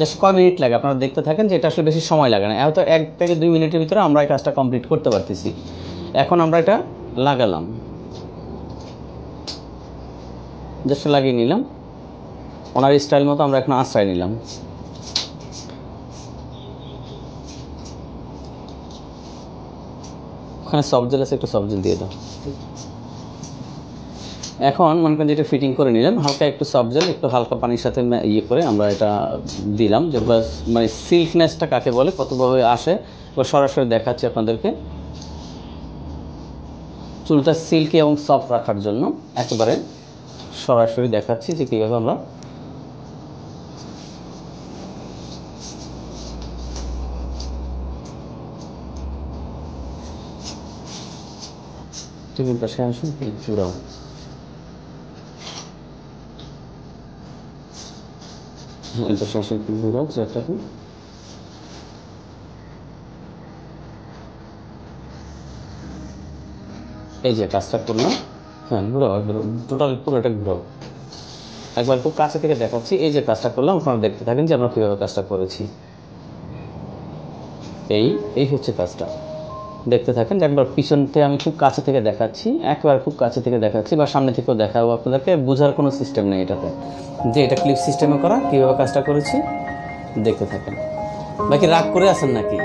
Just কয় minute লাগে আপনারা দেখতে থাকেন যে এটা আসলে বেশি সময় লাগে না, হয়তো 1 থেকে 2 মিনিটের ভিতরে আমরা এই কাজটা কমপ্লিট করতে পারতেছি। এখন আমরা এটা লাগালাম, জাস্ট লাগিয়ে নিলাম, ওনার স্টাইল মতো আমরা এখন আশ্রয় নিলাম। ওখানে সফট জেল আছে, একটু সফট জেল দিয়ে দাও। এখন মনে করেন যেটা ফিটিং করে নিলাম, হালকা একটু সফট জেল একটু হালকা পানির সাথে ইয়ে করে আমরা এটা দিলাম, যে মানে সিল্কনেসটা কাকে বলে, কতভাবে আসে বা সরাসরি দেখাচ্ছি আপনাদেরকে। চুলটা সিল্কি এবং সফট রাখার জন্য একেবারে সরাসরি দেখাচ্ছি যে কীভাবে আমরা টিফিন পাশে আসুন, চূড়াও এটা শেষে ঘুরাও সেটাকে। এই যে কাজটা করলাম, হ্যাঁ ঘুরাও, টোটাল পুরোটা ঘুরাও। একবার খুব কাছে থেকে দেখাচ্ছি, এই যে কাজটা করলাম, আপনারা দেখতে থাকেন যে আমরা কীভাবে কাজটা করেছি। এই হচ্ছে কাজটা, দেখতে থাকেন যে একবার পিছনতে আমি খুব কাছে থেকে দেখাচ্ছি, একবার খুব কাছে থেকে দেখাচ্ছি বা সামনে থেকেও দেখাবো, আপনাদেরকে বোঝার কোনো সিস্টেম নেই এটাতে, যে এটা ক্লিপ সিস্টেমে করা, কীভাবে কাজটা করেছি দেখতে থাকেন। বাকি রাগ করে আছেন নাকি?